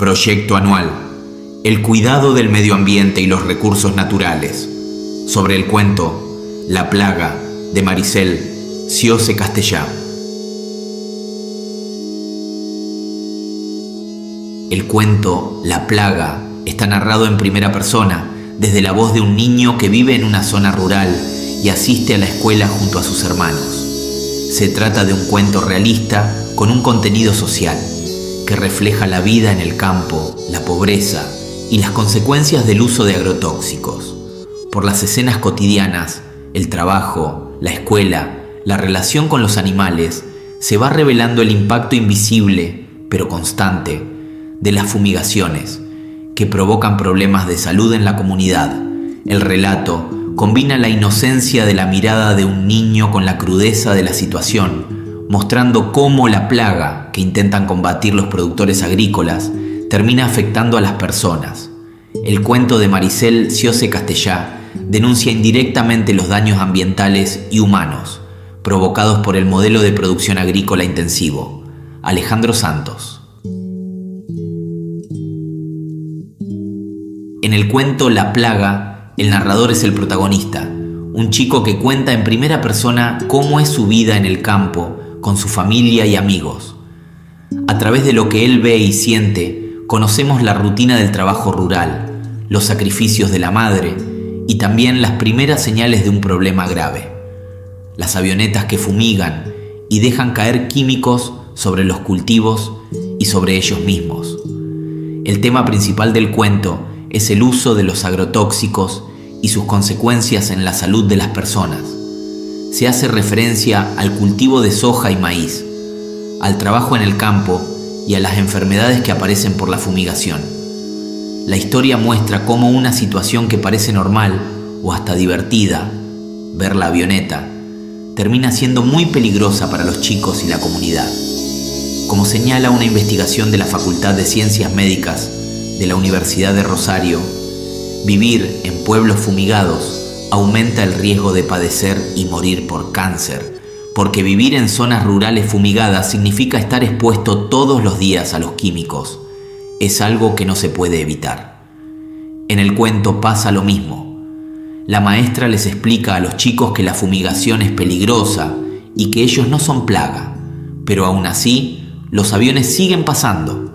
Proyecto anual: el cuidado del medio ambiente y los recursos naturales. Sobre el cuento La plaga, de Maricel Ciose Castellá. El cuento La plaga está narrado en primera persona, desde la voz de un niño que vive en una zona rural y asiste a la escuela junto a sus hermanos. Se trata de un cuento realista con un contenido social que refleja la vida en el campo, la pobreza y las consecuencias del uso de agrotóxicos. Por las escenas cotidianas, el trabajo, la escuela, la relación con los animales, se va revelando el impacto invisible, pero constante, de las fumigaciones, que provocan problemas de salud en la comunidad. El relato combina la inocencia de la mirada de un niño con la crudeza de la situación, mostrando cómo la plaga que intentan combatir los productores agrícolas termina afectando a las personas. El cuento de Maricel Ciose Castellá denuncia indirectamente los daños ambientales y humanos provocados por el modelo de producción agrícola intensivo. Alejandro Santos. En el cuento La plaga, el narrador es el protagonista, un chico que cuenta en primera persona cómo es su vida en el campo, con su familia y amigos. A través de lo que él ve y siente, conocemos la rutina del trabajo rural, los sacrificios de la madre y también las primeras señales de un problema grave. Las avionetas que fumigan y dejan caer químicos sobre los cultivos y sobre ellos mismos. El tema principal del cuento es el uso de los agrotóxicos y sus consecuencias en la salud de las personas. Se hace referencia al cultivo de soja y maíz, al trabajo en el campo y a las enfermedades que aparecen por la fumigación. La historia muestra cómo una situación que parece normal o hasta divertida, ver la avioneta, termina siendo muy peligrosa para los chicos y la comunidad. Como señala una investigación de la Facultad de Ciencias Médicas de la Universidad de Rosario, vivir en pueblos fumigados aumenta el riesgo de padecer y morir por cáncer, porque vivir en zonas rurales fumigadas significa estar expuesto todos los días a los químicos. Es algo que no se puede evitar. En el cuento pasa lo mismo. La maestra les explica a los chicos que la fumigación es peligrosa y que ellos no son plaga, pero aún así los aviones siguen pasando.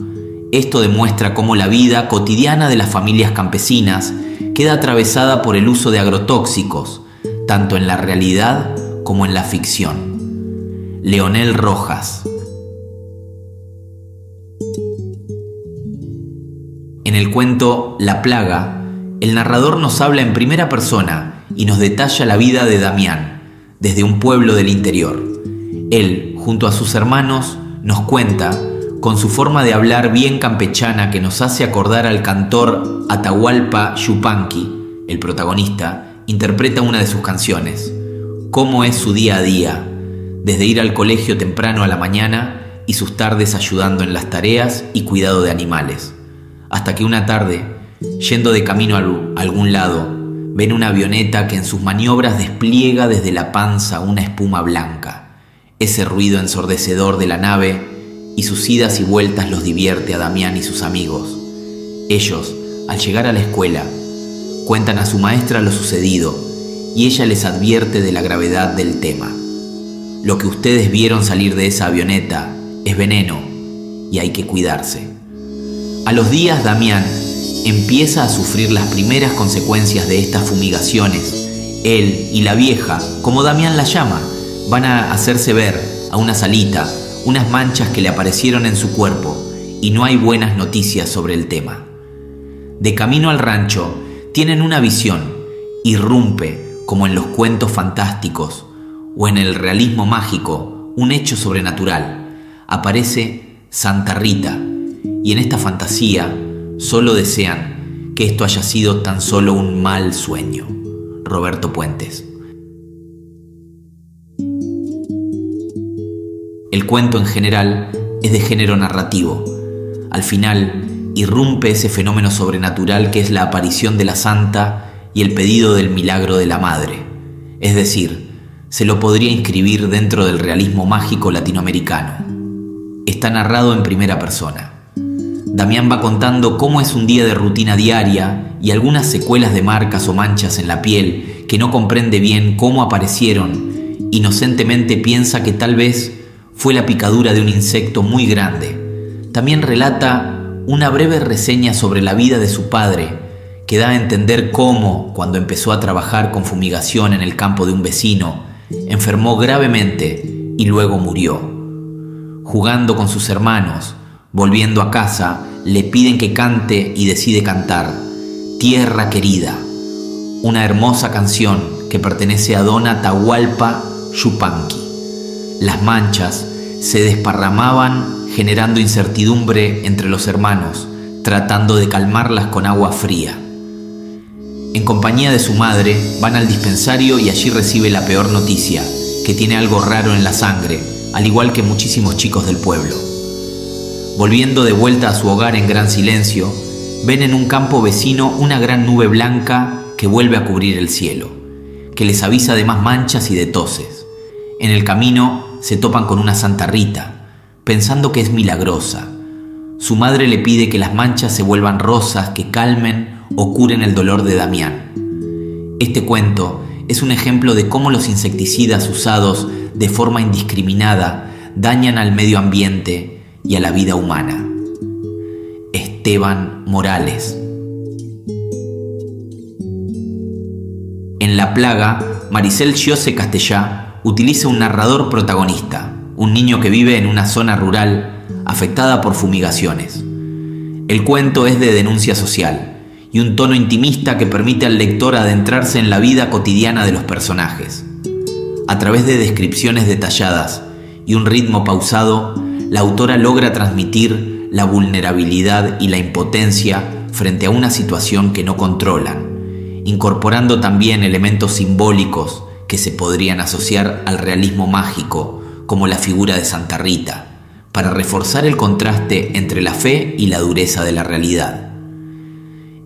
Esto demuestra cómo la vida cotidiana de las familias campesinas queda atravesada por el uso de agrotóxicos, tanto en la realidad como en la ficción. Leonel Rojas. En el cuento La plaga, el narrador nos habla en primera persona y nos detalla la vida de Damián, desde un pueblo del interior. Él, junto a sus hermanos, nos cuenta, con su forma de hablar bien campechana que nos hace acordar al cantor Atahualpa Yupanqui, el protagonista, interpreta una de sus canciones. Cómo es su día a día, desde ir al colegio temprano a la mañana y sus tardes ayudando en las tareas y cuidado de animales. Hasta que una tarde, yendo de camino a algún lado, ven una avioneta que en sus maniobras despliega desde la panza una espuma blanca. Ese ruido ensordecedor de la nave y sus idas y vueltas los divierte a Damián y sus amigos. Ellos, al llegar a la escuela, cuentan a su maestra lo sucedido y ella les advierte de la gravedad del tema. Lo que ustedes vieron salir de esa avioneta es veneno y hay que cuidarse. A los días, Damián empieza a sufrir las primeras consecuencias de estas fumigaciones. Él y la vieja, como Damián la llama, van a hacerse ver a una salita unas manchas que le aparecieron en su cuerpo y no hay buenas noticias sobre el tema. De camino al rancho, tienen una visión, irrumpe, como en los cuentos fantásticos o en el realismo mágico, un hecho sobrenatural. Aparece Santa Rita y en esta fantasía solo desean que esto haya sido tan solo un mal sueño. Roberto Puentes. El cuento en general es de género narrativo. Al final irrumpe ese fenómeno sobrenatural que es la aparición de la santa y el pedido del milagro de la madre. Es decir, se lo podría inscribir dentro del realismo mágico latinoamericano. Está narrado en primera persona. Damián va contando cómo es un día de rutina diaria y algunas secuelas de marcas o manchas en la piel que no comprende bien cómo aparecieron. Inocentemente piensa que tal vez fue la picadura de un insecto muy grande. También relata una breve reseña sobre la vida de su padre, que da a entender cómo, cuando empezó a trabajar con fumigación en el campo de un vecino, enfermó gravemente y luego murió. Jugando con sus hermanos, volviendo a casa, le piden que cante y decide cantar Tierra Querida, una hermosa canción que pertenece a Don Atahualpa Yupanqui. Las manchas se desparramaban generando incertidumbre entre los hermanos, tratando de calmarlas con agua fría. En compañía de su madre van al dispensario y allí recibe la peor noticia, que tiene algo raro en la sangre, al igual que muchísimos chicos del pueblo. Volviendo de vuelta a su hogar en gran silencio, ven en un campo vecino una gran nube blanca que vuelve a cubrir el cielo, que les avisa de más manchas y de toses. En el camino se topan con una Santa Rita, pensando que es milagrosa. Su madre le pide que las manchas se vuelvan rosas, que calmen o curen el dolor de Damián. Este cuento es un ejemplo de cómo los insecticidas usados de forma indiscriminada dañan al medio ambiente y a la vida humana. Esteban Morales. En La Plaga, Maricel Giosse Castellá utiliza un narrador protagonista, un niño que vive en una zona rural afectada por fumigaciones. El cuento es de denuncia social y un tono intimista que permite al lector adentrarse en la vida cotidiana de los personajes. A través de descripciones detalladas y un ritmo pausado, la autora logra transmitir la vulnerabilidad y la impotencia frente a una situación que no controlan, incorporando también elementos simbólicos que se podrían asociar al realismo mágico, como la figura de Santa Rita, para reforzar el contraste entre la fe y la dureza de la realidad.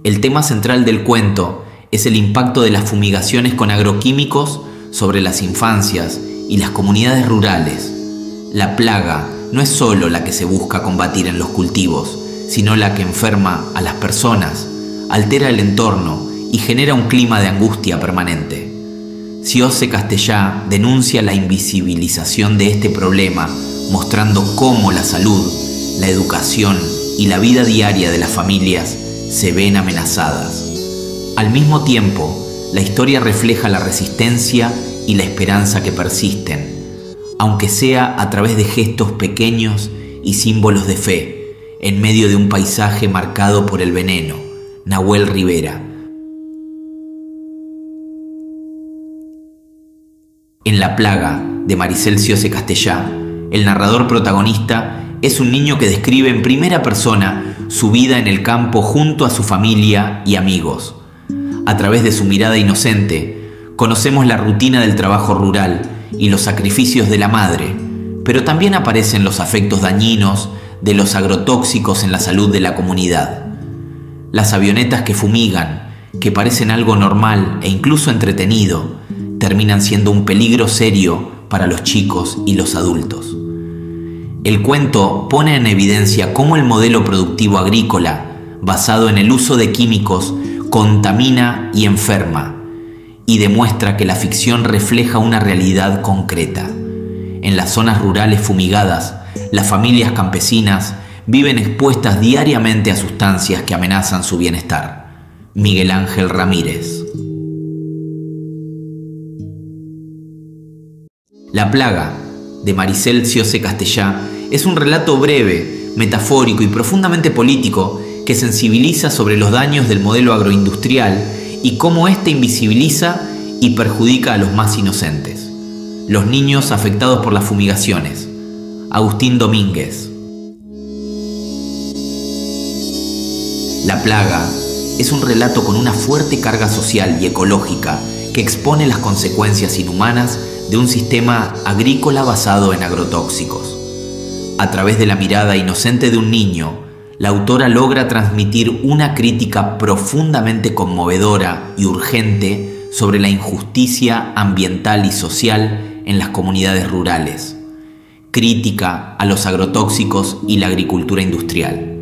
El tema central del cuento es el impacto de las fumigaciones con agroquímicos sobre las infancias y las comunidades rurales. La plaga no es solo la que se busca combatir en los cultivos, sino la que enferma a las personas, altera el entorno y genera un clima de angustia permanente. Giosse Castellá denuncia la invisibilización de este problema, mostrando cómo la salud, la educación y la vida diaria de las familias se ven amenazadas. Al mismo tiempo, la historia refleja la resistencia y la esperanza que persisten, aunque sea a través de gestos pequeños y símbolos de fe, en medio de un paisaje marcado por el veneno. Nahuel Rivera. En La Plaga, de Maricel Giosse Castellá, el narrador protagonista es un niño que describe en primera persona su vida en el campo junto a su familia y amigos. A través de su mirada inocente, conocemos la rutina del trabajo rural y los sacrificios de la madre, pero también aparecen los afectos dañinos de los agrotóxicos en la salud de la comunidad. Las avionetas que fumigan, que parecen algo normal e incluso entretenido, terminan siendo un peligro serio para los chicos y los adultos. El cuento pone en evidencia cómo el modelo productivo agrícola, basado en el uso de químicos, contamina y enferma, y demuestra que la ficción refleja una realidad concreta. En las zonas rurales fumigadas, las familias campesinas viven expuestas diariamente a sustancias que amenazan su bienestar. Miguel Ángel Ramírez. La Plaga, de Maricel Giosse Castellá, es un relato breve, metafórico y profundamente político que sensibiliza sobre los daños del modelo agroindustrial y cómo éste invisibiliza y perjudica a los más inocentes, los niños afectados por las fumigaciones. Agustín Domínguez. La Plaga es un relato con una fuerte carga social y ecológica que expone las consecuencias inhumanas de un sistema agrícola basado en agrotóxicos. A través de la mirada inocente de un niño, la autora logra transmitir una crítica profundamente conmovedora y urgente sobre la injusticia ambiental y social en las comunidades rurales. Crítica a los agrotóxicos y la agricultura industrial.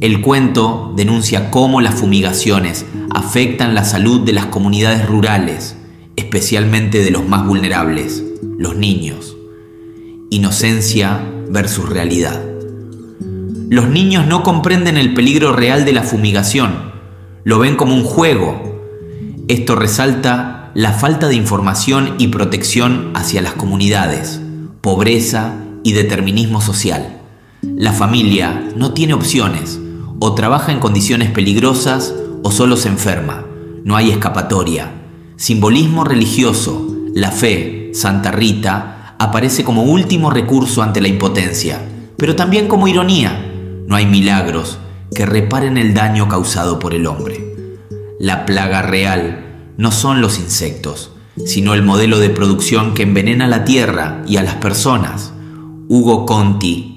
El cuento denuncia cómo las fumigaciones afectan la salud de las comunidades rurales, especialmente de los más vulnerables, los niños. Inocencia versus realidad. Los niños no comprenden el peligro real de la fumigación, lo ven como un juego. Esto resalta la falta de información y protección hacia las comunidades, pobreza y determinismo social. La familia no tiene opciones, o trabaja en condiciones peligrosas o solo se enferma. No hay escapatoria. Simbolismo religioso, la fe, Santa Rita, aparece como último recurso ante la impotencia, pero también como ironía. No hay milagros que reparen el daño causado por el hombre. La plaga real no son los insectos, sino el modelo de producción que envenena la tierra y a las personas. Ugo Conti.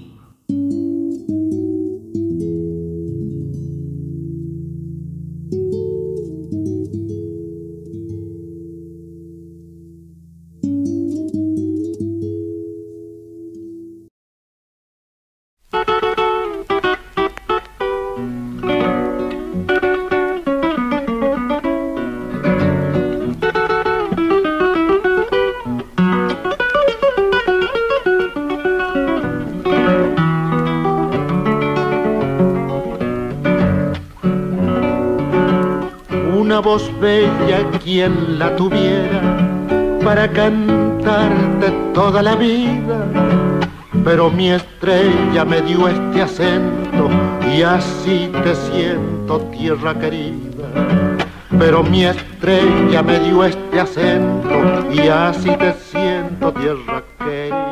Una voz bella quien la tuviera para cantarte toda la vida, pero mi estrella me dio este acento y así te siento, tierra querida. Pero mi estrella me dio este acento y así te siento, tierra querida.